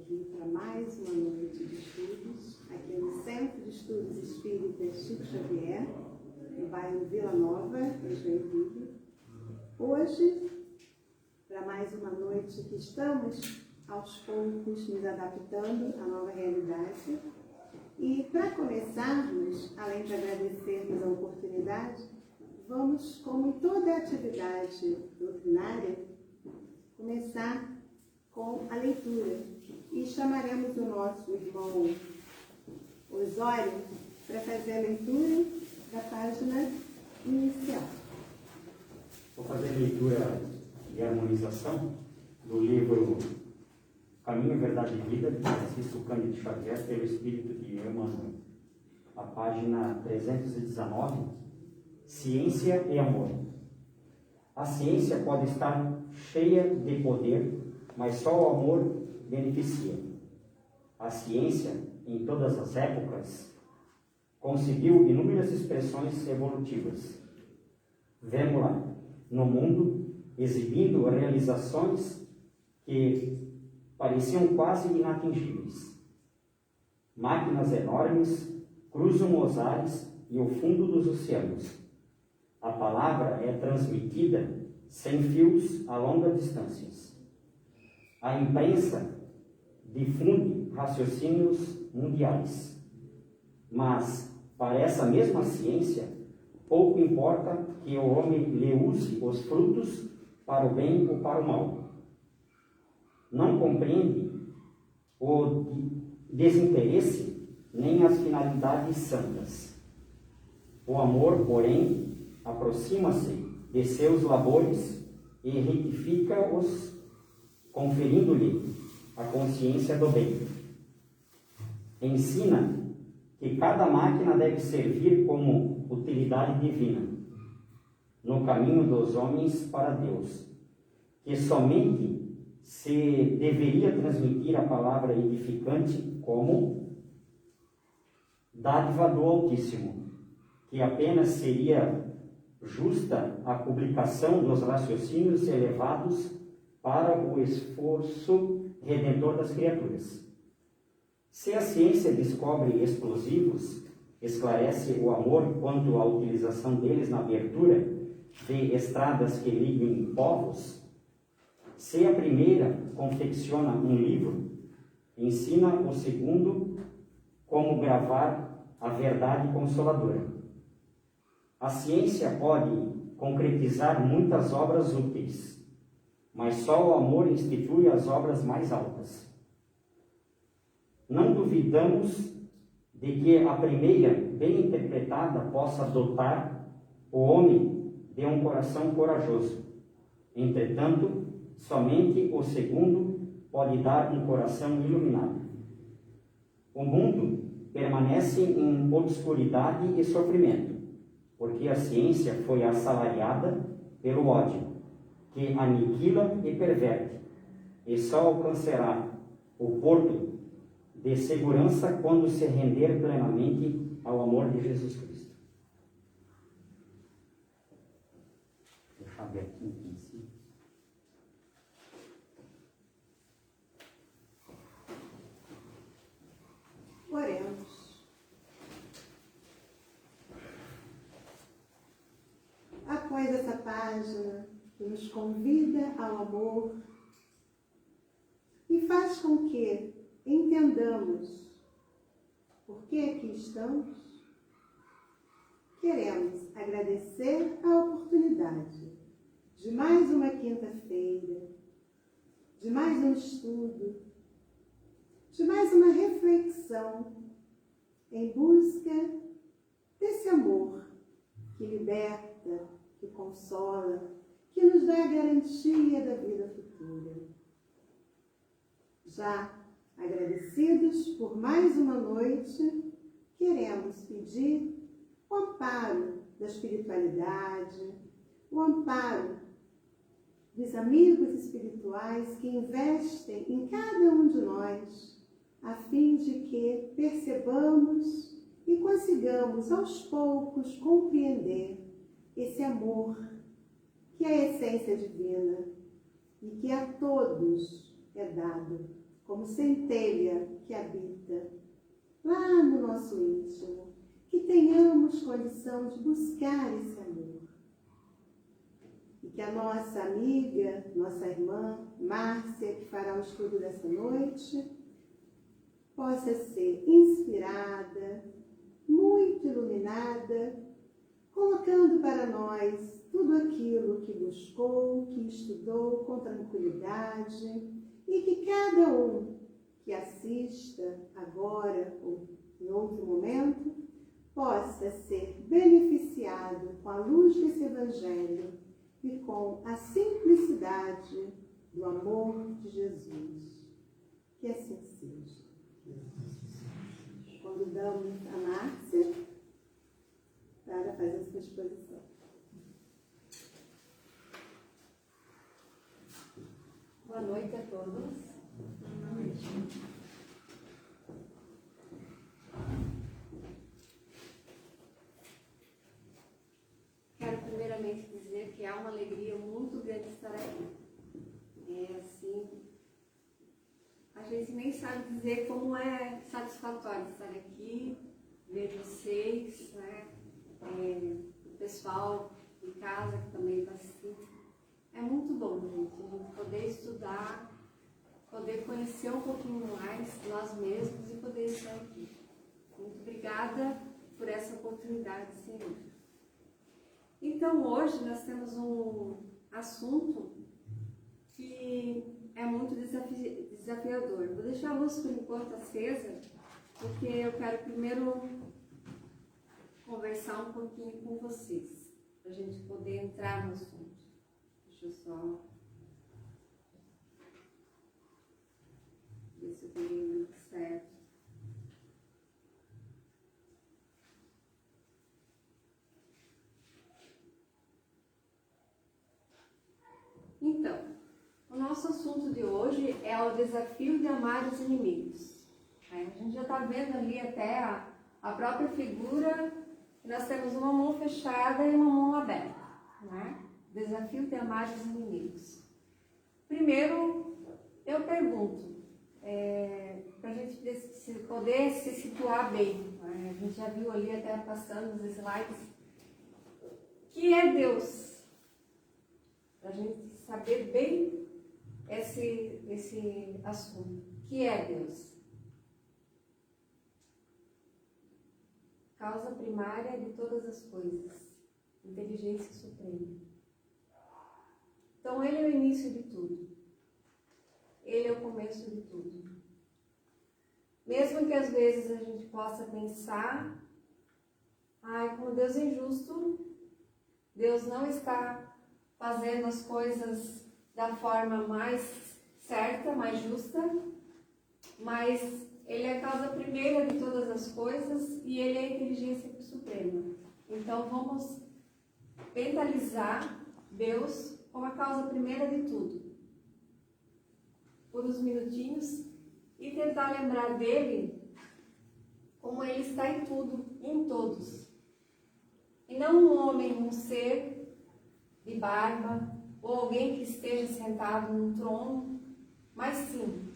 aqui para mais uma noite de estudos, aqui no Centro de Estudos Espíritas Chico Xavier, no bairro Vila Nova, em Joinville. Hoje, para mais uma noite que estamos, aos poucos, nos adaptando à nova realidade. E para começarmos, além de agradecermos a oportunidade, vamos, como em toda atividade doutrinária, começar com a leitura. E chamaremos o nosso irmão Osório para fazer a leitura da página inicial. Vou fazer a leitura de harmonização do livro Caminho, Verdade e Vida, de Francisco Cândido Xavier, pelo Espírito de Emmanuel. A página 319, Ciência e Amor. A ciência pode estar cheia de poder, mas só o amor beneficia. A ciência, em todas as épocas, conseguiu inúmeras expressões evolutivas. Vemo-la no mundo exibindo realizações que pareciam quase inatingíveis. Máquinas enormes cruzam os ares e o fundo dos oceanos. A palavra é transmitida sem fios a longas distâncias. A imprensa difunde raciocínios mundiais. Mas, para essa mesma ciência, pouco importa que o homem lhe use os frutos para o bem ou para o mal. Não compreende o desinteresse nem as finalidades santas. O amor, porém, aproxima-se de seus labores e retifica-os, conferindo-lhe a consciência do bem. Ensina que cada máquina deve servir como utilidade divina no caminho dos homens para Deus, que somente se deveria transmitir a palavra edificante como dádiva do Altíssimo, que apenas seria justa a publicação dos raciocínios elevados para o esforço redentor das criaturas. Se a ciência descobre explosivos, esclarece o amor quanto à utilização deles na abertura de estradas que liguem povos, se a primeira confecciona um livro, ensina o segundo como gravar a verdade consoladora. A ciência pode concretizar muitas obras úteis, mas só o amor institui as obras mais altas. Não duvidamos de que a primeira, bem interpretada, possa dotar o homem de um coração corajoso. Entretanto, somente o segundo pode dar um coração iluminado. O mundo permanece em obscuridade e sofrimento, porque a ciência foi assalariada pelo ódio, que aniquila e perverte, e só alcançará o porto de segurança quando se render plenamente ao amor de Jesus Cristo. Deixa eu ver aqui em si. Oremos. Após essa página que nos convida ao amor e faz com que entendamos por que aqui estamos, queremos agradecer a oportunidade de mais uma quinta-feira, de mais um estudo, de mais uma reflexão em busca desse amor que liberta, que consola, que nos dá a garantia da vida futura. Já agradecidos por mais uma noite, queremos pedir o amparo da espiritualidade, o amparo dos amigos espirituais que investem em cada um de nós, a fim de que percebamos e consigamos aos poucos compreender esse amor que é a essência divina e que a todos é dado como centelha que habita lá no nosso íntimo, que tenhamos condição de buscar esse amor. E que a nossa amiga, nossa irmã Márcia, que fará o estudo dessa noite, possa ser inspirada, muito iluminada, colocando para nós tudo aquilo que buscou, que estudou com tranquilidade, e que cada um que assista agora ou em outro momento possa ser beneficiado com a luz desse Evangelho e com a simplicidade do amor de Jesus. Que assim seja. Convidamos a Márcia para fazer sua exposição. Boa noite a todos. Boa noite. Quero primeiramente dizer que há uma alegria muito grande estar aqui. É assim, a gente nem sabe dizer como é satisfatório estar aqui, ver vocês, né? O pessoal de casa que também está assistindo. É muito bom, gente, a gente poder estudar, poder conhecer um pouquinho mais nós mesmos e poder estar aqui. Muito obrigada por essa oportunidade, Senhor. Então, hoje nós temos um assunto que é muito desafiador. Vou deixar a luz por enquanto acesa, porque eu quero primeiro conversar um pouquinho com vocês, para a gente poder entrar no assunto. Deixa eu só ver se eu peguei o link certo. Então, o nosso assunto de hoje é o desafio de amar os inimigos. A gente já está vendo ali até a própria figura, que nós temos uma mão fechada e uma mão aberta, né? Desafio de amar os inimigos. Primeiro, eu pergunto, para a gente poder se situar bem, né? A gente já viu ali até passando os slides, que é Deus? Para a gente saber bem esse assunto. Que é Deus? Causa primária de todas as coisas. Inteligência suprema. Então, Ele é o início de tudo. Ele é o começo de tudo. Mesmo que às vezes a gente possa pensar, como Deus é injusto, Deus não está fazendo as coisas da forma mais certa, mais justa, mas Ele é a causa primeira de todas as coisas e Ele é a inteligência suprema. Então vamos mentalizar Deus como a causa primeira de tudo, por uns minutinhos, e tentar lembrar dele como Ele está em tudo, em todos. E não um homem, um ser de barba, ou alguém que esteja sentado num trono, mas sim,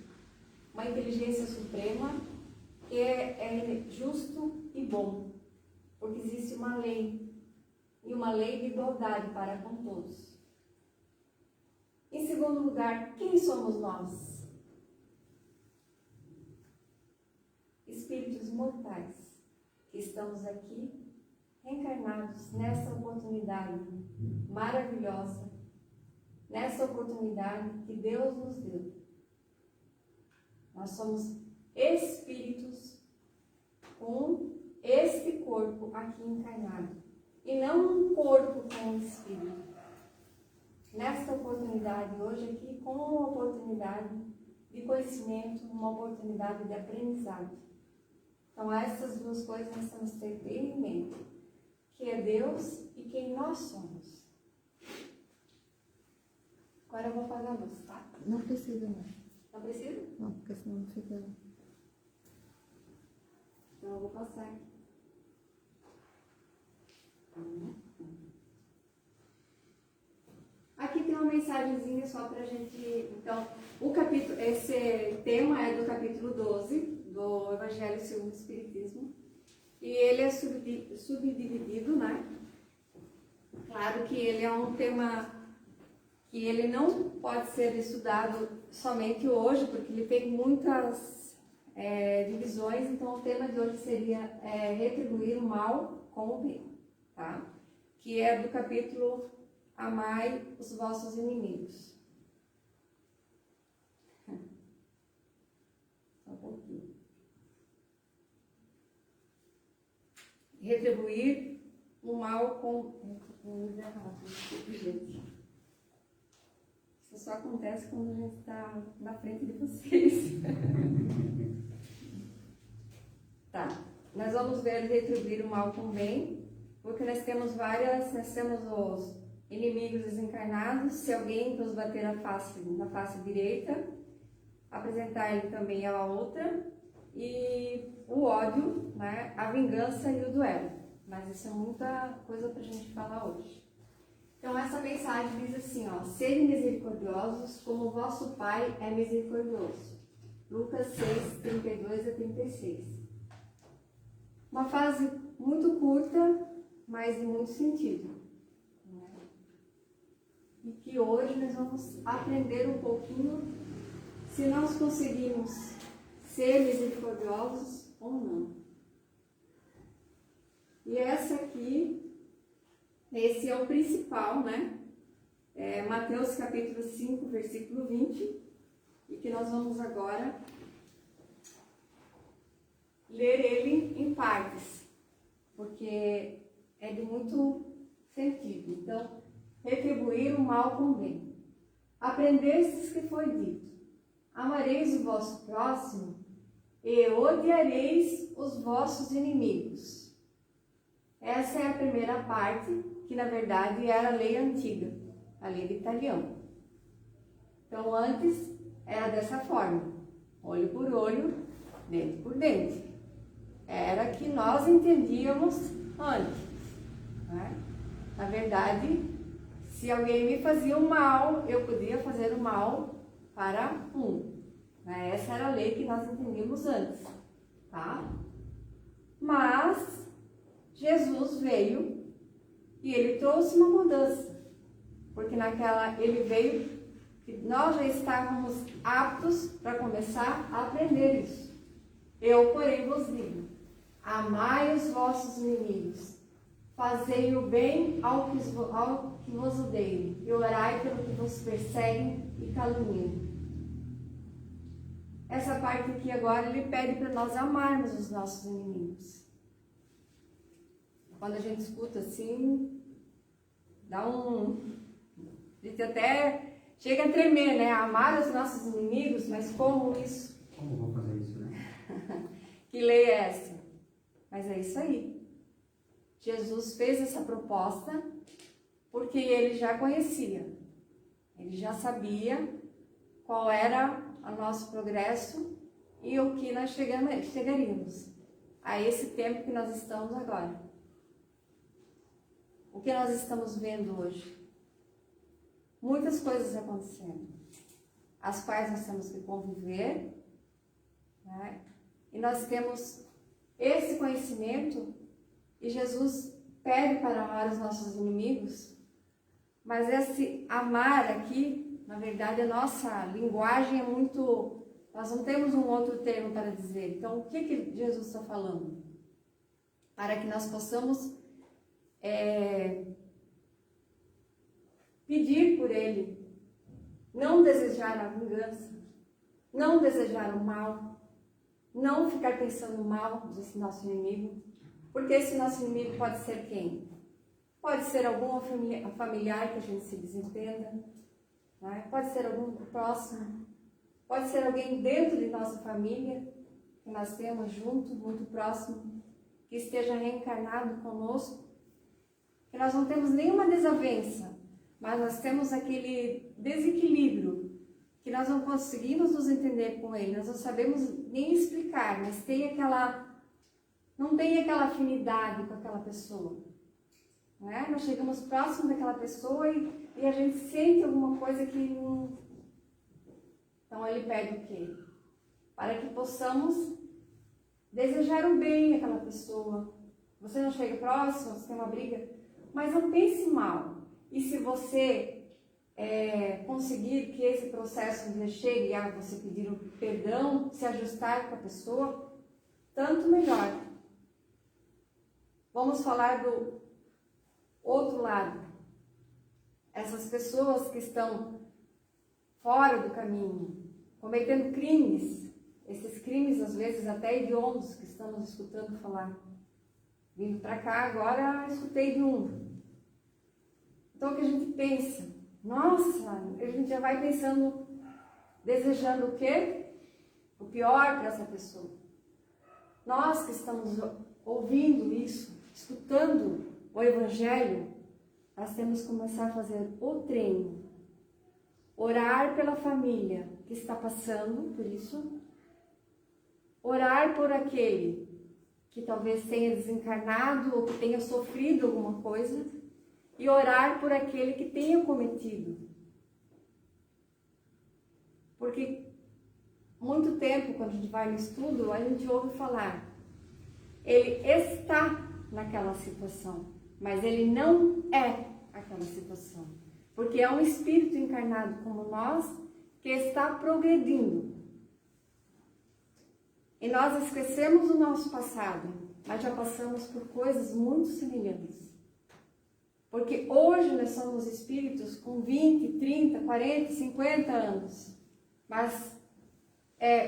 uma inteligência suprema que é justo e bom, porque existe uma lei, e uma lei de igualdade para com todos. Em segundo lugar, quem somos nós? Espíritos mortais, que estamos aqui, reencarnados nessa oportunidade maravilhosa, nessa oportunidade que Deus nos deu. Nós somos espíritos com este corpo aqui encarnado, e não um corpo com um espírito. Nesta oportunidade, hoje aqui, com uma oportunidade de conhecimento, uma oportunidade de aprendizado. Então, essas duas coisas nós temos que ter bem em mente, que é Deus e quem nós somos. Agora eu vou apagar a luz, tá? Não precisa, não. Não precisa? Não, porque senão não fica... Então eu vou passar aqui. Aqui tem uma mensagenzinha só para a gente. Então, esse tema é do capítulo 12 do Evangelho segundo o Espiritismo. E ele é subdividido, né? Claro que ele é um tema que ele não pode ser estudado somente hoje, porque ele tem muitas divisões. Então, o tema de hoje seria retribuir o mal com o bem, tá? Que é do capítulo Amai os vossos inimigos. Só um pouquinho. Retribuir o mal com... Isso só acontece quando a gente está na frente de vocês. Tá. Nós vamos ver retribuir o mal com o bem, porque nós temos os inimigos desencarnados. Se alguém nos bater na face direita, apresentar ele também a outra, e o ódio, né, a vingança e o duelo. Mas isso é muita coisa para a gente falar hoje. Então essa mensagem diz assim, ó: sede misericordiosos como o vosso Pai é misericordioso. Lucas 6, 32 a 36. Uma frase muito curta, mas de muito sentido. E que hoje nós vamos aprender um pouquinho se nós conseguimos ser misericordiosos ou não. E esse é o principal, né? Mateus capítulo 5, versículo 20, e que nós vamos agora ler ele em partes, porque é de muito sentido. Então, retribuir o mal com o bem. Aprendestes que foi dito: amareis o vosso próximo e odiareis os vossos inimigos. Essa é a primeira parte, que na verdade era a lei antiga, a lei de Italião. Então antes era dessa forma: olho por olho, dente por dente. Era que nós entendíamos antes, né? Na verdade, se alguém me fazia o mal, eu podia fazer o mal para um. Essa era a lei que nós entendíamos antes, tá? Mas Jesus veio e ele trouxe uma mudança, porque ele veio e nós já estávamos aptos para começar a aprender isso. Eu, porém, vos digo: amai os vossos inimigos, fazei o bem ao que vos odeiem, e orai pelo que vos perseguem e caluniam. Essa parte aqui agora ele pede para nós amarmos os nossos inimigos. Quando a gente escuta assim, a gente até chega a tremer, né? Amar os nossos inimigos, mas como isso? Como vou fazer isso, né? Que lei é essa? Mas é isso aí. Jesus fez essa proposta porque ele já conhecia, ele já sabia qual era o nosso progresso e o que nós chegaríamos a esse tempo que nós estamos agora. O que nós estamos vendo hoje? Muitas coisas acontecendo, as quais nós temos que conviver, né? E nós temos esse conhecimento, e Jesus pede para amar os nossos inimigos, mas esse amar aqui, na verdade, a nossa linguagem é muito... Nós não temos um outro termo para dizer. Então, o que Jesus está falando? Para que nós possamos pedir por ele, não desejar a vingança, não desejar o mal, não ficar pensando mal desse nosso inimigo, porque esse nosso inimigo pode ser quem? Pode ser algum familiar que a gente se desentenda, né? Pode ser algum próximo, pode ser alguém dentro de nossa família, que nós temos junto, muito próximo, que esteja reencarnado conosco, que nós não temos nenhuma desavença, mas nós temos aquele desequilíbrio, que nós não conseguimos nos entender com ele, nós não sabemos nem explicar, mas não tem aquela afinidade com aquela pessoa. Nós chegamos próximo daquela pessoa e e a gente sente alguma coisa que não... Então ele pede o quê? Para que possamos desejar o bem àquela pessoa. Você não chega próximo, você tem uma briga, mas não pense mal. E se você conseguir que esse processo chegue a você pedir o perdão, se ajustar com a pessoa, tanto melhor. Vamos falar do outro lado. Essas pessoas que estão fora do caminho, cometendo crimes, esses crimes às vezes até hediondos que estamos escutando falar. Vindo para cá agora, escutei de um. Então o que a gente pensa? Nossa, a gente já vai pensando, desejando o quê? O pior para essa pessoa. Nós que estamos ouvindo isso, escutando o Evangelho, nós temos que começar a fazer o treino. Orar pela família que está passando por isso. Orar por aquele que talvez tenha desencarnado ou que tenha sofrido alguma coisa. E orar por aquele que tenha cometido. Porque muito tempo, quando a gente vai no estudo, a gente ouve falar. Ele está naquela situação, mas ele não é aquela situação. Porque é um espírito encarnado como nós que está progredindo. E nós esquecemos o nosso passado, mas já passamos por coisas muito semelhantes. Porque hoje nós somos espíritos com 20, 30, 40, 50 anos. Mas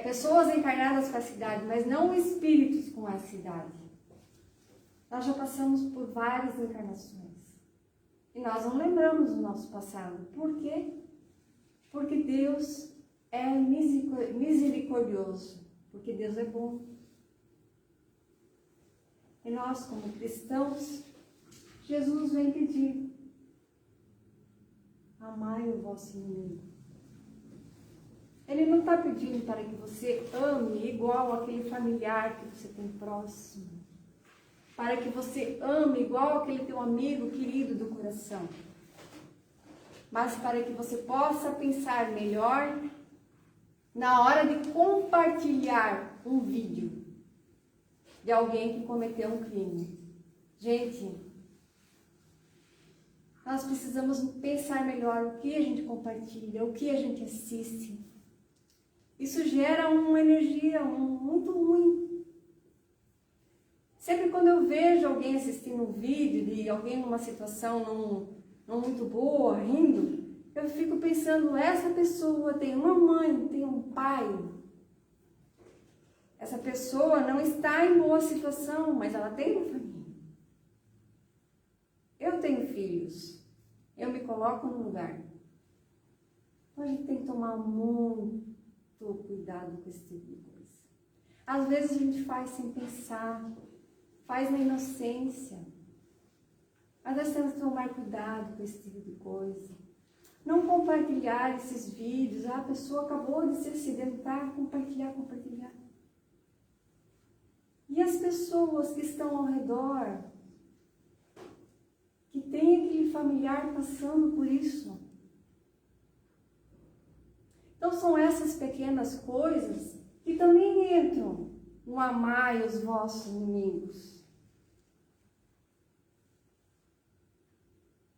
pessoas encarnadas com essa idade, mas não espíritos com essa idade. Nós já passamos por várias encarnações. E nós não lembramos do nosso passado. Por quê? Porque Deus é misericordioso. Porque Deus é bom. E nós, como cristãos, Jesus vem pedir: amai o vosso inimigo. Ele não está pedindo para que você ame igual aquele familiar que você tem próximo. Para que você ame igual aquele teu amigo querido do coração. Mas para que você possa pensar melhor na hora de compartilhar um vídeo de alguém que cometeu um crime. Gente, nós precisamos pensar melhor o que a gente compartilha, o que a gente assiste. Isso gera uma energia muito ruim. Sempre quando eu vejo alguém assistindo um vídeo de alguém numa situação não muito boa, rindo, eu fico pensando, essa pessoa tem uma mãe, tem um pai. Essa pessoa não está em boa situação, mas ela tem uma família. Eu tenho filhos. Eu me coloco no lugar. Então a gente tem que tomar muito cuidado com esse tipo de coisa. Às vezes a gente faz sem pensar, faz na inocência. Mas nós temos que tomar cuidado com esse tipo de coisa. Não compartilhar esses vídeos. A pessoa acabou de se acidentar, compartilhar. E as pessoas que estão ao redor, que tem aquele familiar passando por isso. Então são essas pequenas coisas que também entram no amai os vossos inimigos.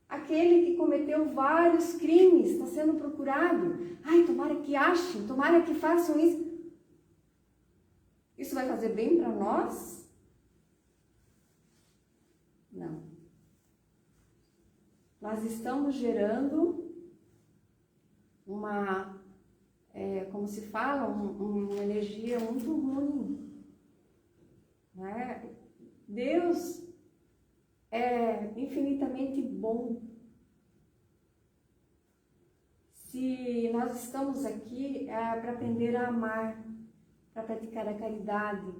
Aquele que cometeu vários crimes está sendo procurado. Ai, tomara que achem, tomara que façam isso. Isso vai fazer bem para nós? Não. Nós estamos gerando uma, como se fala, uma energia muito ruim. Né? Deus é infinitamente bom. Se nós estamos aqui para aprender a amar, para praticar a caridade.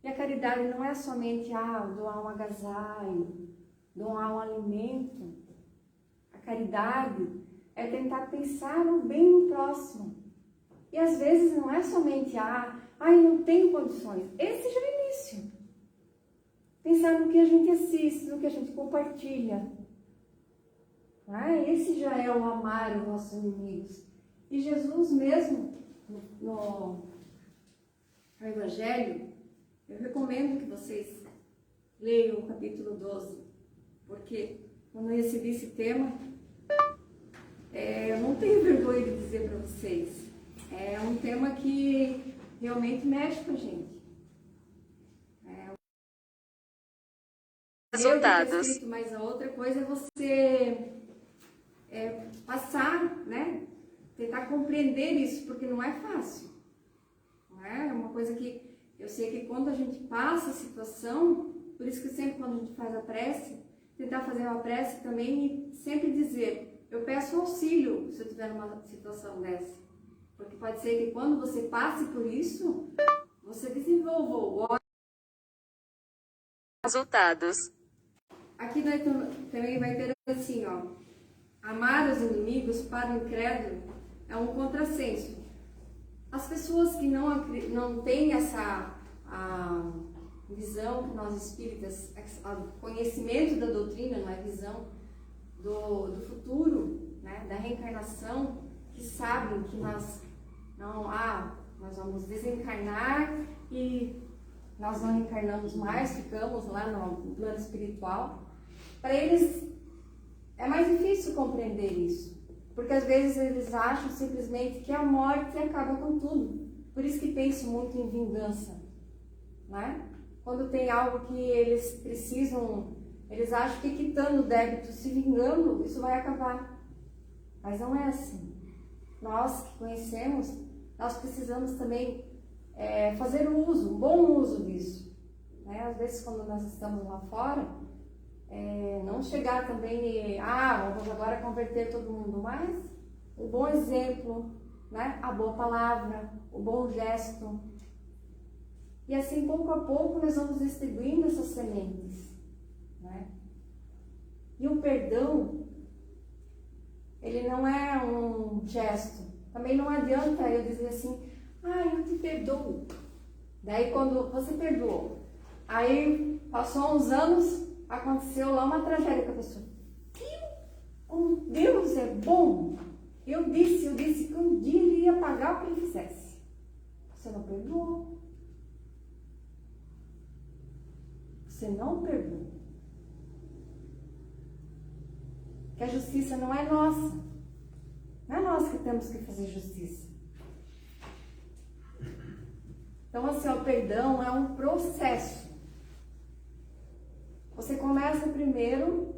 E a caridade não é somente doar um agasalho, doar um alimento. A caridade é tentar pensar no bem no próximo. E às vezes não é somente, eu não tenho condições. Esse já é o início. Pensar no que a gente assiste, no que a gente compartilha. Esse já é o amar os nossos inimigos. E Jesus mesmo, no Evangelho, eu recomendo que vocês leiam o capítulo 12, porque quando eu recebi esse tema, eu não tenho vergonha de dizer para vocês, é um tema que realmente mexe com a gente. Resultados. Mas a outra coisa é você passar, né? Tentar compreender isso, porque não é fácil. Não é uma coisa que eu sei que quando a gente passa a situação, por isso que sempre quando a gente faz a prece, tentar fazer uma prece também e sempre dizer, eu peço auxílio se eu estiver numa situação dessa. Porque pode ser que quando você passe por isso, você desenvolva o Resultados. Aqui também vai ter assim, ó, amar os inimigos para o incrédulo é um contrassenso. As pessoas que não têm essa visão que nós espíritas, conhecimento da doutrina, não é visão do futuro, né, da reencarnação, que sabem que nós vamos desencarnar e nós não reencarnamos mais, ficamos lá no plano espiritual. Para eles é mais difícil compreender isso, porque às vezes eles acham simplesmente que a morte acaba com tudo. Por isso que pensam muito em vingança, né? Quando tem algo que eles precisam, eles acham que quitando o débito, se vingando, isso vai acabar. Mas não é assim. Nós que conhecemos, nós precisamos também fazer um bom uso disso. Né? Às vezes quando nós estamos lá fora, não chegar também e, vamos agora converter todo mundo, mas o bom exemplo, né? A boa palavra, o bom gesto. E assim, pouco a pouco, nós vamos distribuindo essas sementes. Né? E o perdão, ele não é um gesto. Também não adianta eu dizer assim, eu te perdoo. Daí quando você perdoou, aí passou uns anos, aconteceu lá uma tragédia com a pessoa. Como Deus é bom. Eu disse que um dia ele ia pagar o que ele fizesse. Você não perdoou. Você não perdoou. Que a justiça não é nossa. Não é nós que temos que fazer justiça. Então, assim, o perdão é um processo. Você começa primeiro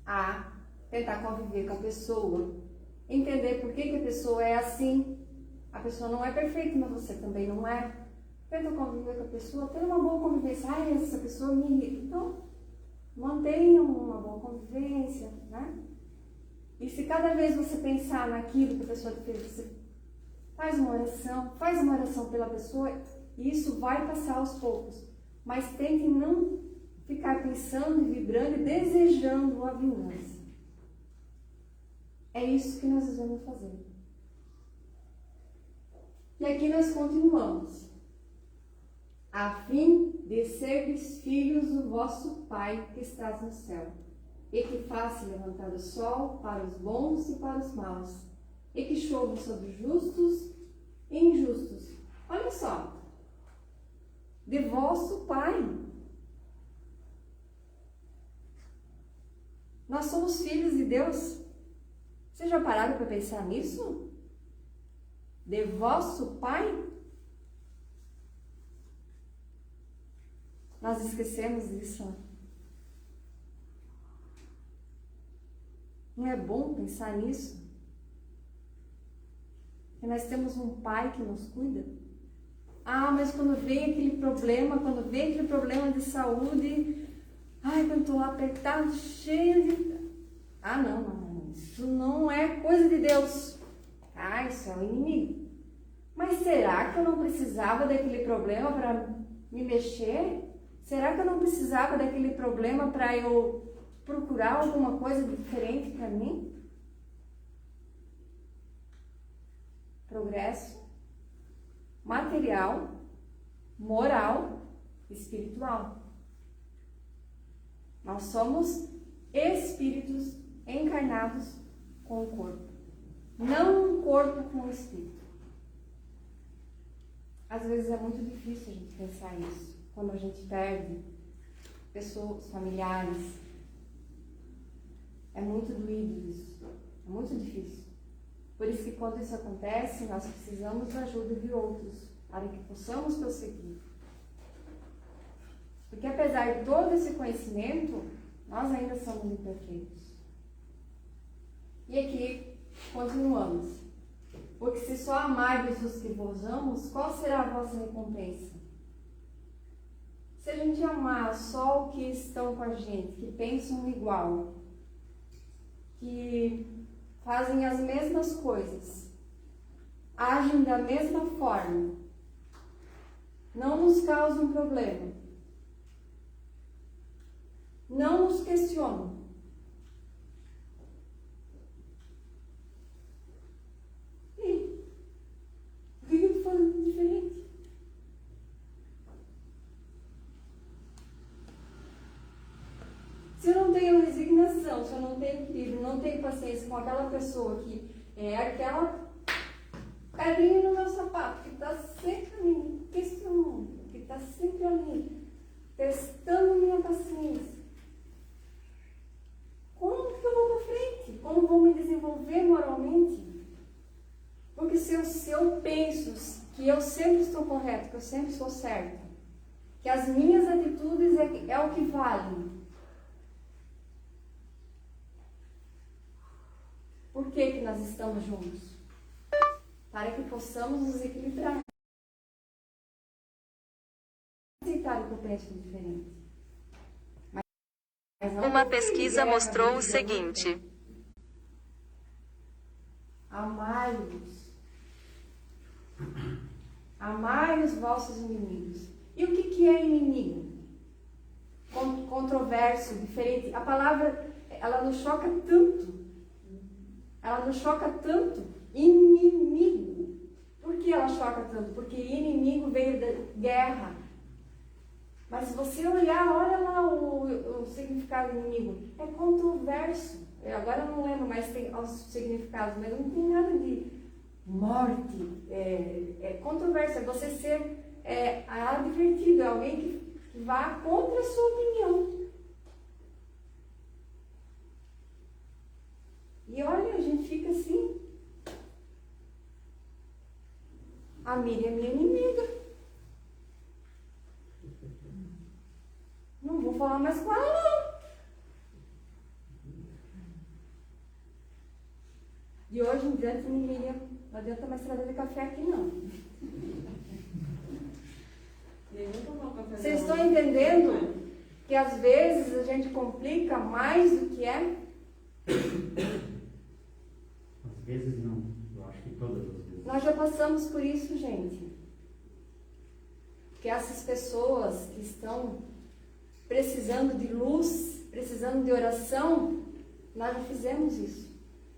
a tentar conviver com a pessoa, entender por que a pessoa é assim. A pessoa não é perfeita, mas você também não é. Tenta conviver com a pessoa, ter uma boa convivência. Essa pessoa me irrita. Então, mantenha uma boa convivência, né? E se cada vez você pensar naquilo que a pessoa te fez, você faz uma oração pela pessoa, e isso vai passar aos poucos. Mas tente não ficar pensando e vibrando e desejando a vingança. É isso que nós vamos fazer. E aqui nós continuamos. A fim de serdes filhos do vosso Pai que estás no céu, e que faça levantar o sol para os bons e para os maus, e que chova sobre justos e injustos. Olha só, de vosso Pai. Nós somos filhos de Deus. Vocês já pararam para pensar nisso? De vosso Pai? Nós esquecemos disso. Não é bom pensar nisso? Que nós temos um Pai que nos cuida. Mas quando vem aquele problema de saúde, quando estou apertado, cheio de... não, isso não é coisa de Deus. Isso é o inimigo. Mas será que eu não precisava daquele problema para me mexer? Será que eu não precisava daquele problema para eu procurar alguma coisa diferente para mim? Progresso material, moral, espiritual. Nós somos espíritos encarnados com o corpo, não um corpo com o espírito. Às vezes é muito difícil a gente pensar isso, quando a gente perde pessoas, familiares. É muito doído isso, é muito difícil. Por isso que quando isso acontece, nós precisamos da ajuda de outros, para que possamos prosseguir. Porque apesar de todo esse conhecimento, nós ainda somos imperfeitos. E aqui, continuamos. Porque se só amardes os que vos amamos, qual será a vossa recompensa? Se a gente amar só o que estão com a gente, que pensam igual, que fazem as mesmas coisas, agem da mesma forma, não nos causam problema, não nos questionam. E o que eu estou fazendo de diferente? Se eu não tenho resignação, se eu não tenho equilíbrio, não tenho paciência com aquela pessoa que é aquela pedrinha no meu sapato, que está sempre me questionando, que está sempre ali, testando minha paciência. Como que eu vou para frente? Como vou me desenvolver moralmente? Porque se eu penso que eu sempre estou correto, que eu sempre estou certa, que as minhas atitudes é o que vale. Por que nós estamos juntos? Para que possamos nos equilibrar. Aceitar o que eu penso diferente. Uma pesquisa mostrou o seguinte: amai-os. Amai os vossos inimigos. E o que é inimigo? Controverso, diferente. A palavra, ela nos choca tanto. Ela nos choca tanto. Inimigo. Por que ela choca tanto? Porque inimigo veio da guerra. Mas se você olhar, olha lá o significado de inimigo. É controverso. Agora eu não lembro mais os significados, mas não tem nada de morte. É controverso. É você ser advertido. É alguém que vá contra a sua opinião. E olha, a gente fica assim. A Miriam é minha inimiga. Não vou falar mais com ela, não. De hoje em diante, Miriam, não adianta mais trazer café aqui, não. Vocês estão entendendo que às vezes a gente complica mais do que é? Às vezes não, eu acho que todas as vezes. Nós já passamos por isso, gente. Que essas pessoas que estão precisando de luz, precisando de oração, nós já fizemos isso.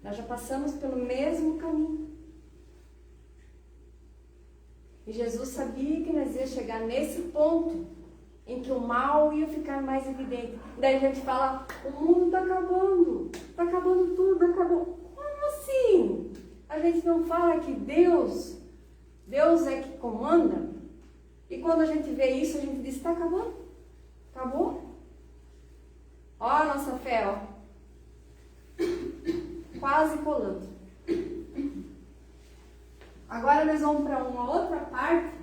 Nós já passamos pelo mesmo caminho. E Jesus sabia que nós ia chegar nesse ponto em que o mal ia ficar mais evidente. Daí a gente fala, o mundo está acabando tudo, acabou. Como assim? A gente não fala que Deus é que comanda? E quando a gente vê isso, a gente diz, está acabando? Acabou? Ó a nossa fé, ó. Quase colando. Agora nós vamos para uma outra parte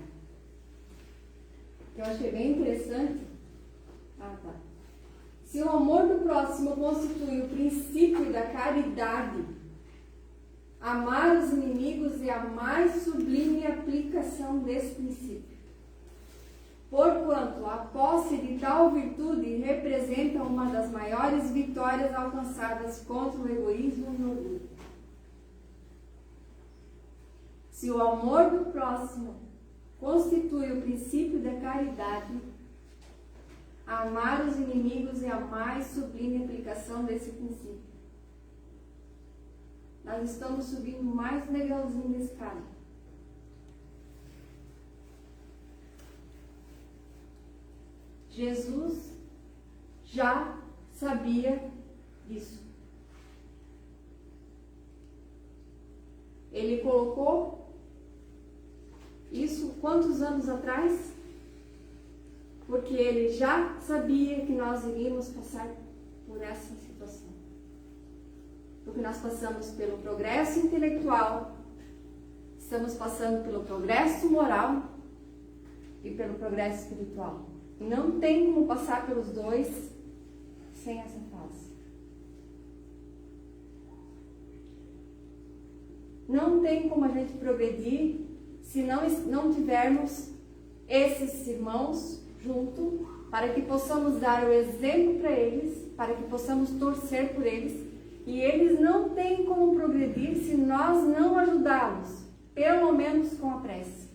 que eu achei bem interessante. Tá. Se o amor do próximo constitui o princípio da caridade, amar os inimigos é a mais sublime aplicação desse princípio. Porquanto a posse de tal virtude representa uma das maiores vitórias alcançadas contra o egoísmo e o orgulho. Se o amor do próximo constitui o princípio da caridade, amar os inimigos é a mais sublime aplicação desse princípio. Nós estamos subindo mais um degrauzinho da escada. Jesus já sabia disso. Ele colocou isso quantos anos atrás? Porque ele já sabia que nós iríamos passar por essa situação. Porque nós passamos pelo progresso intelectual, estamos passando pelo progresso moral e pelo progresso espiritual. Não tem como passar pelos dois sem essa fase. Não tem como a gente progredir se não tivermos esses irmãos junto, para que possamos dar o exemplo para eles, para que possamos torcer por eles. E eles não têm como progredir se nós não ajudá-los, pelo menos com a prece.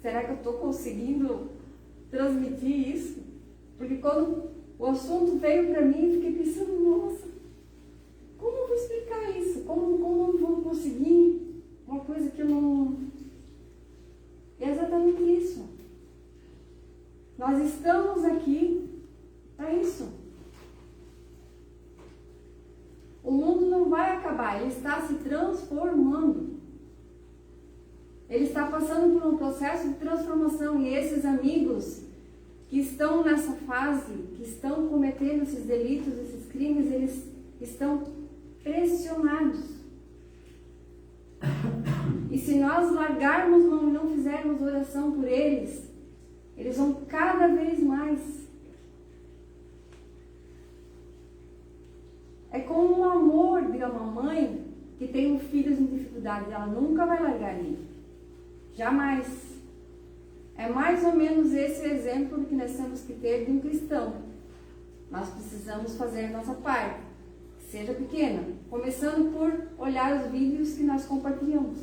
Será que eu estou conseguindo transmitir isso? Porque quando o assunto veio para mim, eu fiquei pensando, nossa, como eu vou explicar isso? Como eu vou conseguir uma coisa que eu não... É exatamente isso. Nós estamos aqui para isso. O mundo não vai acabar, ele está se transformando. Ele está passando por um processo de transformação, e esses amigos que estão nessa fase, que estão cometendo esses delitos, esses crimes, eles estão pressionados. E se nós largarmos mão e não fizermos oração por eles, eles vão cada vez mais. É como um amor de uma mãe que tem um filho em dificuldade, ela nunca vai largar ele. Jamais. É mais ou menos esse exemplo que nós temos que ter de um cristão. Nós precisamos fazer a nossa parte, que seja pequena, começando por olhar os vídeos que nós compartilhamos.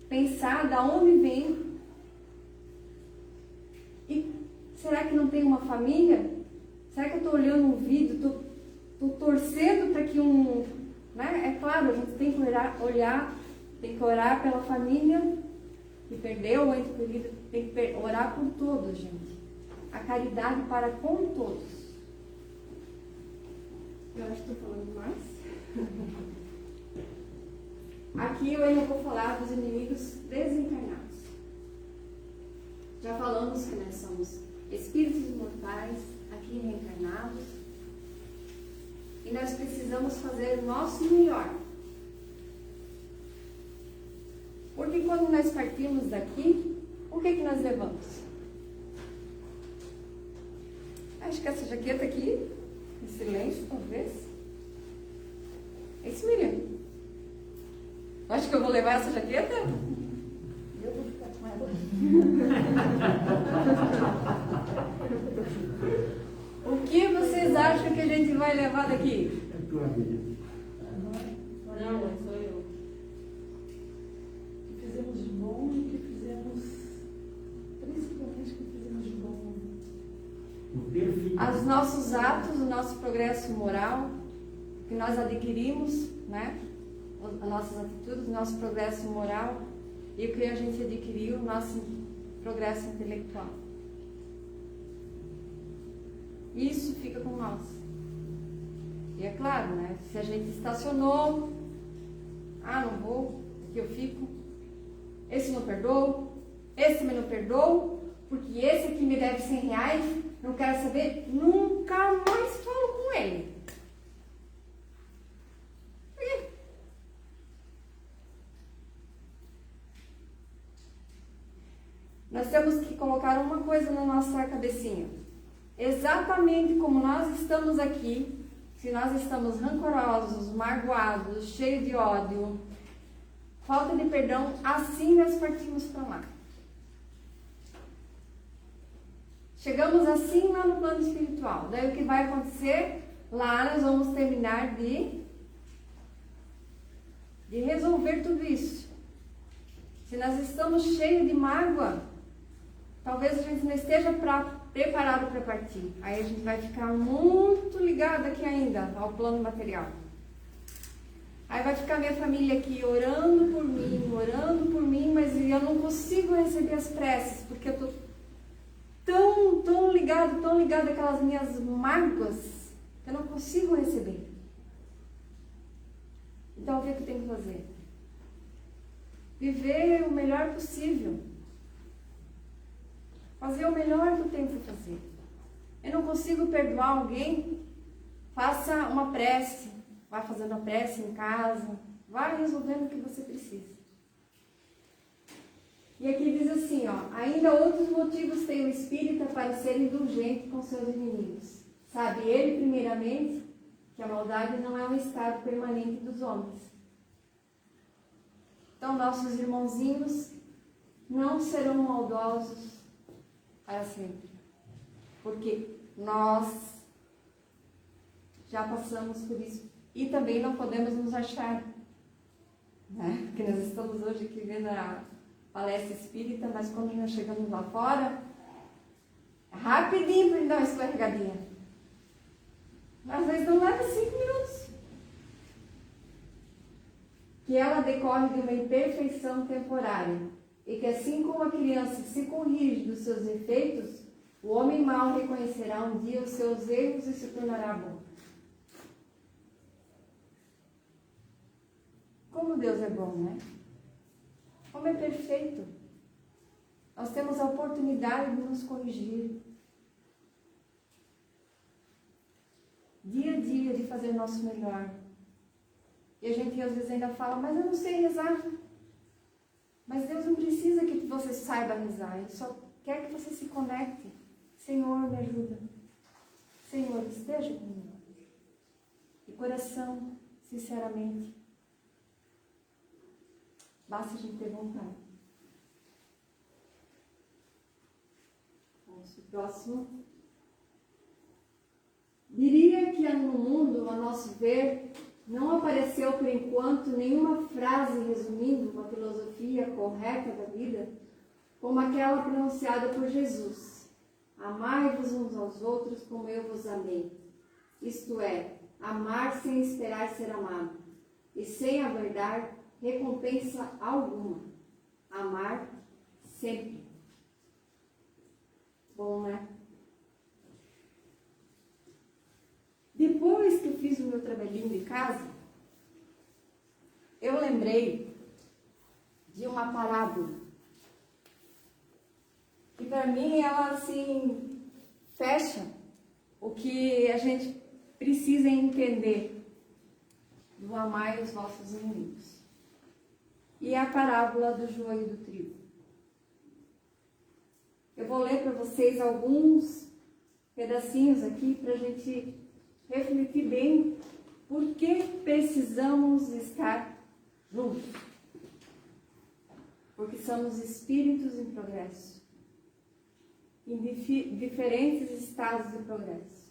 Pensar de onde vem. E será que não tem uma família? Será que eu estou olhando um vídeo, estou torcendo para que um... Né? É claro, a gente tem que tem que orar pela família que perdeu o ente querido, tem que orar por todos, gente. A caridade para com todos. Eu acho que estou falando mais. Aqui eu ainda vou falar dos inimigos desencarnados. Já falamos que nós somos espíritos imortais, aqui reencarnados, e nós precisamos fazer o nosso melhor. Porque quando nós partimos daqui, o que nós levamos? Acho que essa jaqueta aqui, em silêncio, talvez. É isso, Miriam? Acho que eu vou levar essa jaqueta? Eu vou ficar com ela. O que vocês acham que a gente vai levar daqui? É tua vida. Não, sou eu. O que fizemos de bom e o que fizemos, principalmente o que fizemos de bom. O perfil. Os nossos atos, o nosso progresso moral, que nós adquirimos, né? As nossas atitudes, o nosso progresso moral e o que a gente adquiriu, o nosso progresso intelectual. Isso fica com nós. E é claro, né? Se a gente estacionou, não vou, aqui eu fico, esse não perdoou, esse também não perdoou, porque esse aqui me deve R$100, não quero saber, nunca mais falo com ele. Nós temos que colocar uma coisa na nossa cabecinha. Exatamente como nós estamos aqui, se nós estamos rancorosos, magoados, cheios de ódio, falta de perdão, assim nós partimos para lá. Chegamos assim lá no plano espiritual. Daí o que vai acontecer? Lá nós vamos terminar de resolver tudo isso. Se nós estamos cheios de mágoa, talvez a gente não esteja preparado para partir. Aí a gente vai ficar muito ligado aqui ainda ao plano material. Aí vai ficar minha família aqui orando por mim, mas eu não consigo receber as preces, porque eu estou tão ligado àquelas minhas mágoas, que eu não consigo receber. Então, o que eu tenho que fazer? Viver o melhor possível. Fazer o melhor que eu tenho que fazer. Eu não consigo perdoar alguém? Faça uma prece. Vai fazendo a prece em casa. Vai resolvendo o que você precisa. E aqui diz assim, ó. Ainda outros motivos tem o espírita para ser indulgente com seus inimigos. Sabe ele, primeiramente, que a maldade não é um estado permanente dos homens. Então, nossos irmãozinhos não serão maldosos para sempre. Porque nós já passamos por isso. E também não podemos nos achar. Né? Porque nós estamos hoje aqui vendo a palestra espírita, mas quando nós chegamos lá fora, é rapidinho para a gente dar uma escorregadinha. Às vezes não leva 5 minutos. Que ela decorre de uma imperfeição temporária. E que assim como a criança se corrige dos seus efeitos, o homem mau reconhecerá um dia os seus erros e se tornará bom. Como Deus é bom, né? Como é perfeito. Nós temos a oportunidade de nos corrigir. Dia a dia de fazer o nosso melhor. E a gente às vezes ainda fala, mas eu não sei rezar. Mas Deus não precisa que você saiba rezar. Ele só quer que você se conecte. Senhor, me ajuda. Senhor, esteja comigo. De coração, sinceramente. Basta a gente ter vontade. Vamos para o próximo. Diria que no mundo, a nosso ver, não apareceu por enquanto nenhuma frase resumindo uma filosofia correta da vida, como aquela pronunciada por Jesus. Amai-vos uns aos outros como eu vos amei. Isto é, amar sem esperar ser amado, e sem aguardar recompensa alguma. Amar sempre. Bom, né? Depois que eu fiz o meu trabalhinho de casa, eu lembrei de uma parábola. E para mim ela assim fecha o que a gente precisa entender do amar os vossos inimigos. E é a parábola do joio e do trigo. Eu vou ler para vocês alguns pedacinhos aqui para a gente refletir bem por que precisamos estar juntos. Porque somos espíritos em progresso, em diferentes estados de progresso.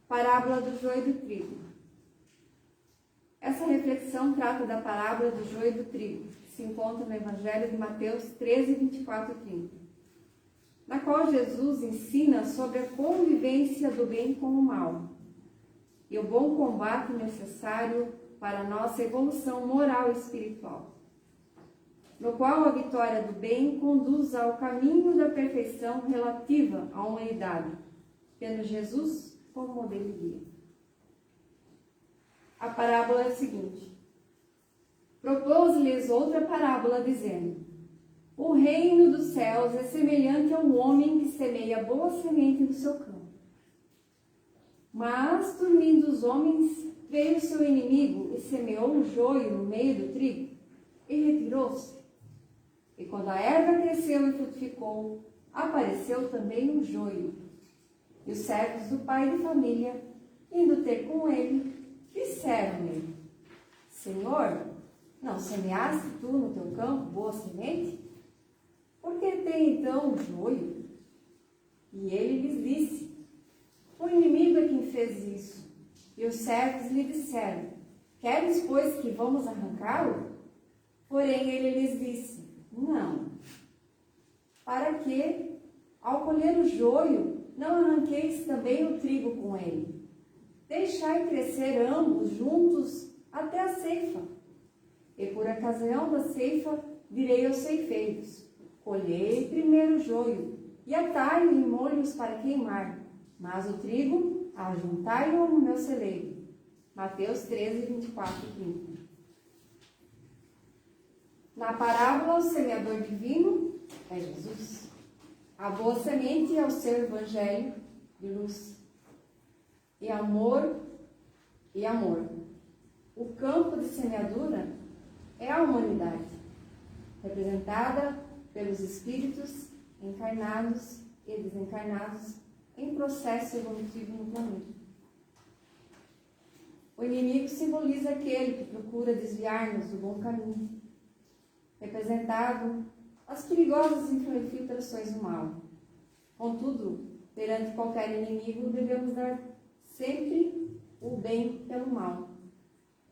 Parábola do joio e do trigo. Essa reflexão trata da parábola do joio e do trigo, que se encontra no Evangelho de Mateus 13, 24 e 30, na qual Jesus ensina sobre a convivência do bem com o mal e o bom combate necessário para a nossa evolução moral e espiritual, no qual a vitória do bem conduz ao caminho da perfeição relativa à humanidade, tendo Jesus como modelo e guia. A parábola é a seguinte: propôs-lhes outra parábola, dizendo: o reino dos céus é semelhante a um homem que semeia boa semente no seu campo. Mas, dormindo os homens, veio seu inimigo e semeou um joio no meio do trigo, e retirou-se. E quando a erva cresceu e frutificou, apareceu também um joio. E os servos do pai de família, indo ter com ele, disseram-lhe: Senhor, não semeaste tu no teu campo boa semente? Por que tem então o joio? E ele lhes disse: o inimigo é quem fez isso. E os servos lhe disseram: queres, pois, que vamos arrancá-lo? Porém ele lhes disse: não. Para que, ao colher o joio, não arranqueis também o trigo com ele? Deixai crescer ambos juntos até a ceifa. E por ocasião da ceifa direi aos ceifeiros: colhei primeiro o joio, e atai-o em molhos para queimar, mas o trigo ajuntai-o no meu celeiro. Mateus 13, 24 e 30. Na parábola, o semeador divino é Jesus. A boa semente é o seu evangelho de luz. E amor, e amor. O campo de semeadura é a humanidade, representada pelos espíritos encarnados e desencarnados em processo evolutivo no planeta. O inimigo simboliza aquele que procura desviar-nos do bom caminho, representado as perigosas infiltrações do mal. Contudo, perante qualquer inimigo, devemos dar sempre o bem pelo mal,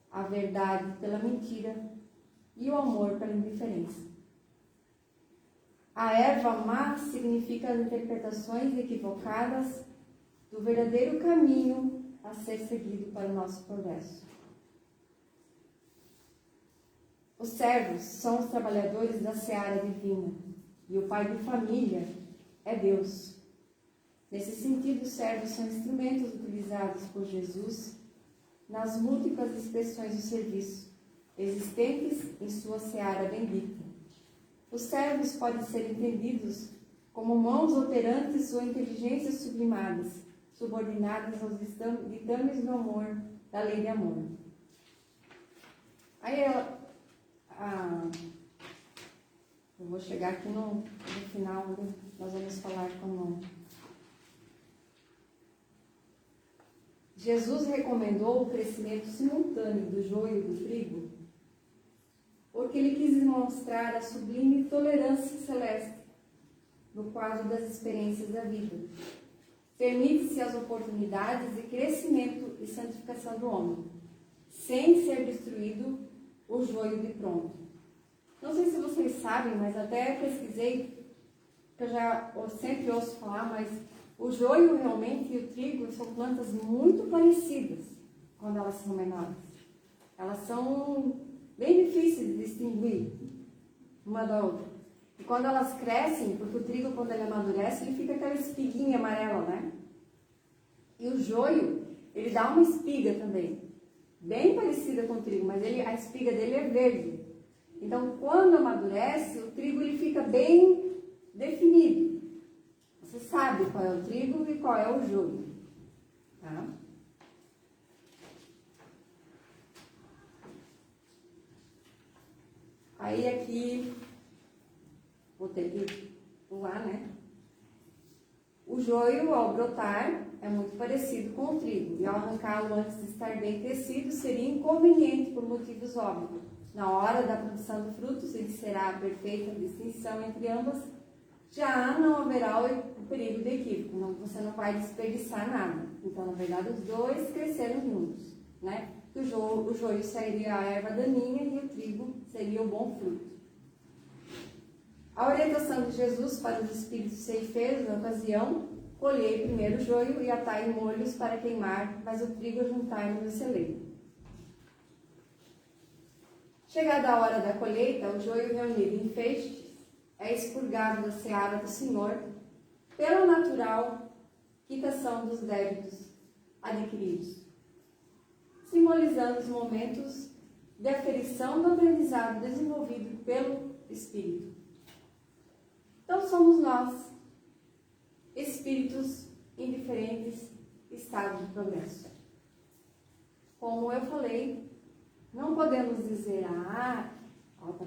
a verdade pela mentira e o amor pela indiferença. A erva má significa as interpretações equivocadas do verdadeiro caminho a ser seguido para o nosso progresso. Os servos são os trabalhadores da seara divina e o pai de família é Deus. Nesse sentido, os servos são instrumentos utilizados por Jesus nas múltiplas expressões do serviço existentes em sua seara bendita. Os servos podem ser entendidos como mãos operantes ou inteligências sublimadas, subordinadas aos ditames do amor, da lei de amor. Aí eu vou chegar aqui no final, nós vamos falar como Jesus recomendou o crescimento simultâneo do joio e do trigo, porque ele quis demonstrar a sublime tolerância celeste no quadro das experiências da vida. Permite-se as oportunidades de crescimento e santificação do homem, sem ser destruído o joio de pronto. Não sei se vocês sabem, mas até pesquisei, que eu sempre ouço falar, mas o joio realmente e o trigo são plantas muito parecidas quando elas são menores. Elas são bem difíceis de distinguir uma da outra. E quando elas crescem, porque o trigo, quando ele amadurece, ele fica aquela espiguinha amarela, né? E o joio, ele dá uma espiga também, bem parecida com o trigo, mas a espiga dele é verde. Então, quando amadurece, o trigo ele fica bem definido. Você sabe qual é o trigo e qual é o joio. Tá? Aí aqui, vou ter que pular, né? O joio, ao brotar, é muito parecido com o trigo. E ao arrancá-lo antes de estar bem tecido, seria inconveniente por motivos óbvios. Na hora da produção de frutos, em que será a perfeita distinção entre ambas, já não haverá o perigo de equívoco. Você não vai desperdiçar nada. Então, na verdade, os dois cresceram juntos, né? O joio seria a erva daninha e o trigo seria o bom fruto. A orientação de Jesus para os espíritos ceifeiros, na ocasião, colhei primeiro o joio e atai em molhos para queimar, mas o trigo juntai no celeiro. Chegada a hora da colheita, o joio reunido em feixes é expurgado da seara do Senhor pela natural quitação dos débitos adquiridos, simbolizando os momentos de aferição do aprendizado desenvolvido pelo Espírito. Então somos nós, espíritos em diferentes estados de progresso. Como eu falei, não podemos dizer, tá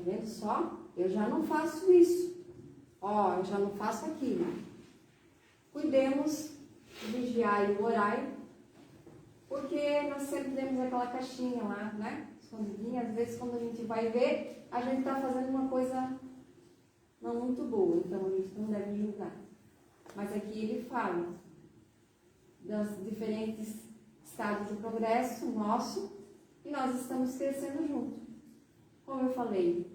vendo só? Eu já não faço isso. Eu já não faço aquilo. Cuidemos, vigiai e orai, porque nós sempre temos aquela caixinha lá, né? Escondidinha. Às vezes, quando a gente vai ver, a gente está fazendo uma coisa não muito boa, então a gente não deve julgar. Mas aqui ele fala dos diferentes estados de progresso nosso e nós estamos crescendo junto. Como eu falei,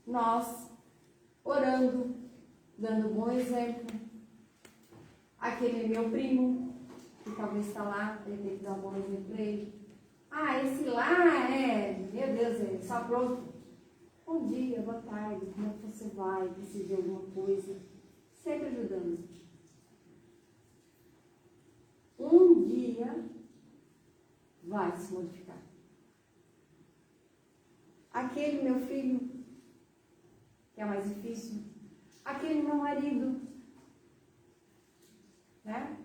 nós orando, dando bom exemplo. Aquele meu primo, que talvez está lá, ele tem que dar um bom exemplo para ele. Esse lá meu Deus, é só pronto. Bom dia, boa tarde, como é que você vai? Precisa de alguma coisa? Sempre ajudando. Um dia vai se modificar. Aquele meu filho, que é mais difícil, aquele meu marido, né?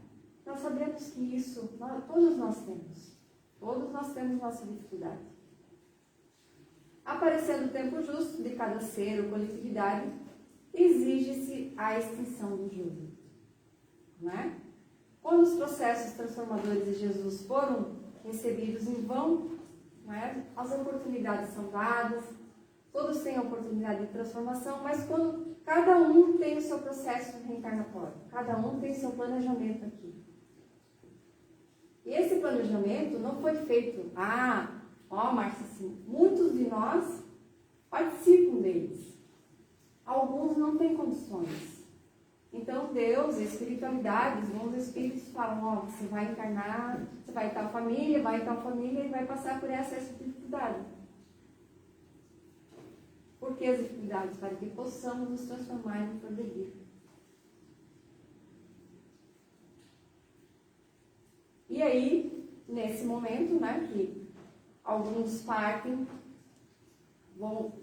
Nós sabemos que isso, todos nós temos. Todos nós temos nossa dificuldade. Aparecendo o tempo justo de cada ser ou coletividade, exige-se a extinção do jugo. Não é? Quando os processos transformadores de Jesus foram recebidos em vão, não é? As oportunidades são dadas, todos têm a oportunidade de transformação, mas quando cada um tem o seu processo reencarnatório, cada um tem o seu planejamento aqui. E esse planejamento não foi feito, Márcia, assim, muitos de nós participam deles. Alguns não têm condições. Então Deus, a espiritualidade, os bons espíritos falam, você vai encarnar, você vai em tal família e vai passar por essa dificuldade. Por que as dificuldades? Para que possamos nos transformar e progredir. E aí, nesse momento, né, que alguns partem, vão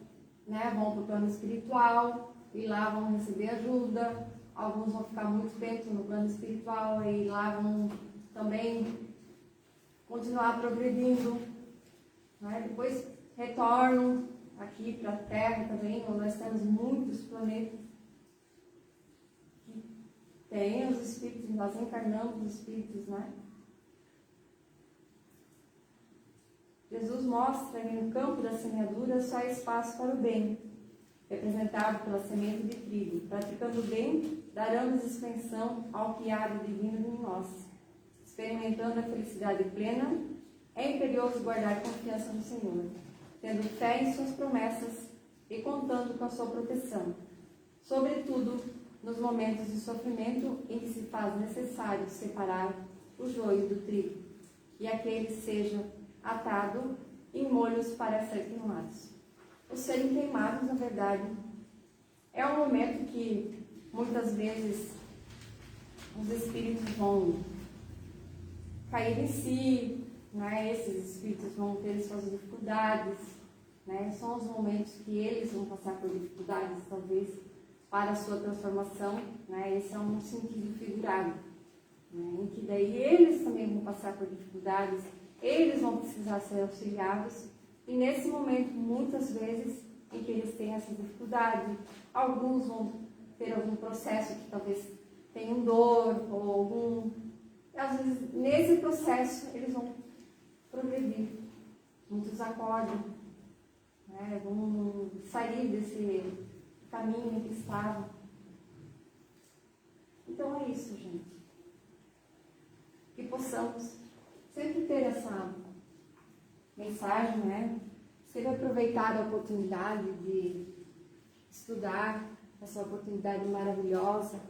para o plano espiritual, e lá vão receber ajuda. Alguns vão ficar muito tempo no plano espiritual, e lá vão também continuar progredindo. Né? Depois retornam aqui para a Terra também, onde nós temos muitos planetas. Tem os espíritos, nós encarnamos os espíritos, né? Jesus mostra que no campo da semeadura só há espaço para o bem, representado pela semente de trigo. Praticando o bem, daremos expansão ao que há de divino em nós. Experimentando a felicidade plena, é imperioso guardar confiança no Senhor, tendo fé em suas promessas e contando com a sua proteção. Sobretudo, nos momentos de sofrimento em que se faz necessário separar o joio do trigo, e aquele seja atado em molhos para ser queimados. Os serem queimados, na verdade, é um momento que muitas vezes os espíritos vão cair em si, né? Esses espíritos vão ter suas dificuldades, né? São os momentos que eles vão passar por dificuldades, talvez, para a sua transformação, né? Esse é um sentido figurado, né? Em que daí eles também vão passar por dificuldades, eles vão precisar ser auxiliados, e nesse momento, muitas vezes, em que eles têm essa dificuldade, alguns vão ter algum processo que talvez tenham dor, ou algum... Às vezes, nesse processo, eles vão progredir. Muitos acordam, né? Vão sair desse caminho que estavam. Então é isso, gente. Que possamos sempre ter essa mensagem, né? Sempre aproveitar a oportunidade de estudar, essa oportunidade maravilhosa.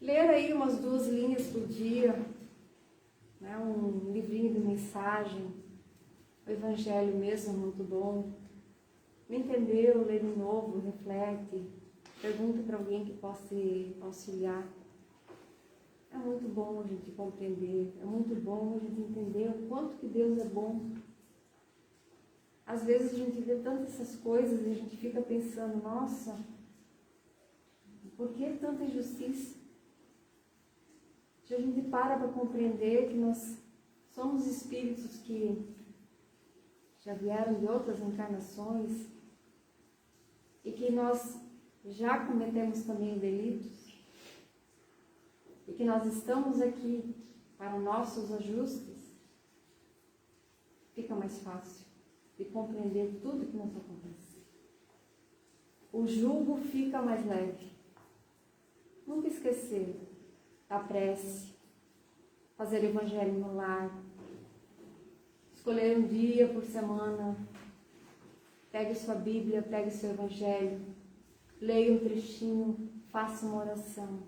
Ler aí umas 2 linhas por dia, né? Um livrinho de mensagem, o Evangelho mesmo é muito bom. Não entendeu, lê de novo, reflete, pergunta para alguém que possa auxiliar. É muito bom a gente compreender, é muito bom a gente entender o quanto que Deus é bom. Às vezes a gente vê tantas essas coisas e a gente fica pensando, nossa, por que tanta injustiça? Se a gente para compreender que nós somos espíritos que já vieram de outras encarnações e que nós já cometemos também delitos, e que nós estamos aqui para nossos ajustes, fica mais fácil de compreender tudo que nos acontece. O jugo fica mais leve. Nunca esquecer da prece, fazer o Evangelho no lar, escolher um dia por semana, pegue sua Bíblia, pegue seu Evangelho, leia um trechinho, faça uma oração.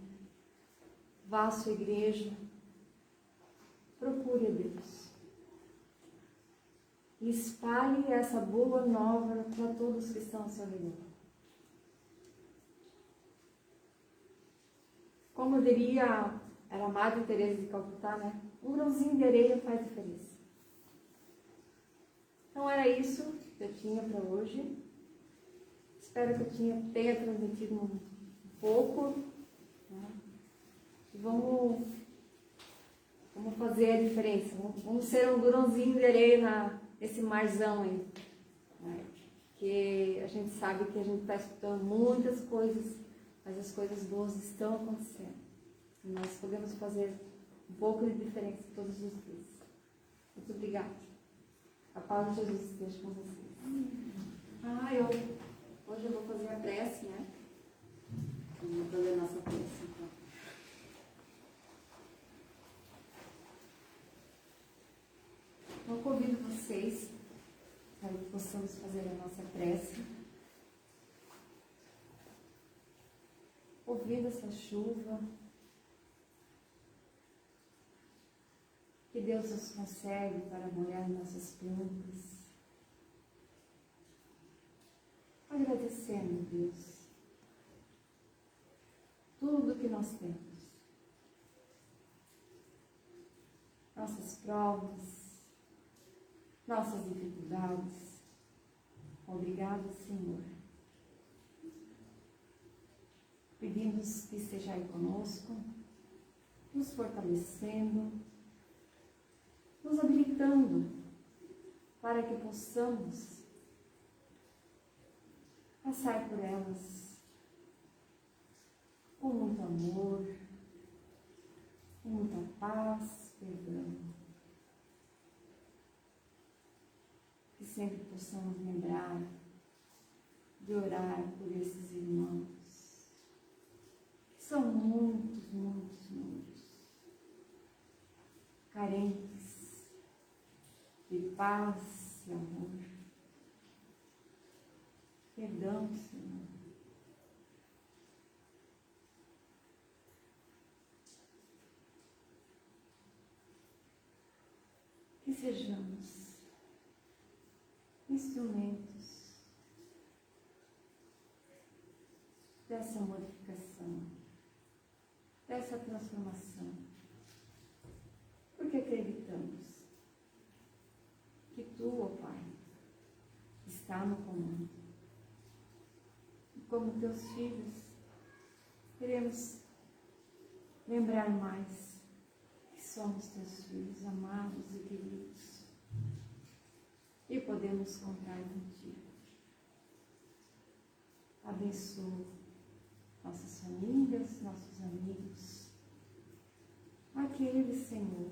Vá à sua igreja, procure a Deus. e espalhe essa boa nova para todos que estão ao seu redor. Como diria a Madre Teresa de Calcutá, né? Um grãozinho de areia faz diferença. Então era isso que eu tinha para hoje. Espero que eu tenha transmitido um pouco. Né? E vamos fazer a diferença. Vamos ser um grãozinho de areia nesse marzão aí. Né? Que a gente sabe que a gente está escutando muitas coisas, mas as coisas boas estão acontecendo. E nós podemos fazer um pouco de diferença todos os dias. Muito obrigada. A paz de Jesus esteja com vocês. Hoje eu vou fazer a prece, né? Vamos fazer a nossa prece, então. Eu convido vocês para que possamos fazer a nossa prece. Ouvindo essa chuva, que Deus nos concede para molhar nossas plantas. Agradecendo, Deus, tudo que nós temos. Nossas provas, nossas dificuldades. Obrigado, Senhor. Pedimos que estejais conosco, nos fortalecendo, nos habilitando para que possamos passar por elas com muito amor, com muita paz, perdão. Que sempre possamos lembrar de orar por esses irmãos, que são muitos, muitos, muitos, carentes de paz e amor. Perdão, Senhor. Que sejamos instrumentos dessa modificação, dessa transformação, porque acreditamos que Tu, ó Pai, está no comando. Como Teus filhos, queremos lembrar mais que somos Teus filhos amados e queridos e podemos contar contigo. Abençoa nossas famílias, nossos amigos, aqueles, Senhor,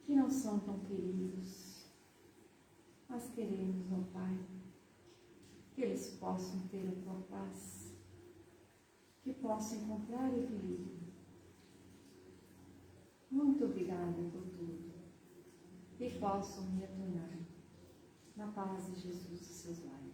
que não são tão queridos, mas queremos, ó Pai, que eles possam ter a Tua paz, que possam encontrar equilíbrio. Muito obrigada por tudo, e possam retornar na paz de Jesus e seus lares.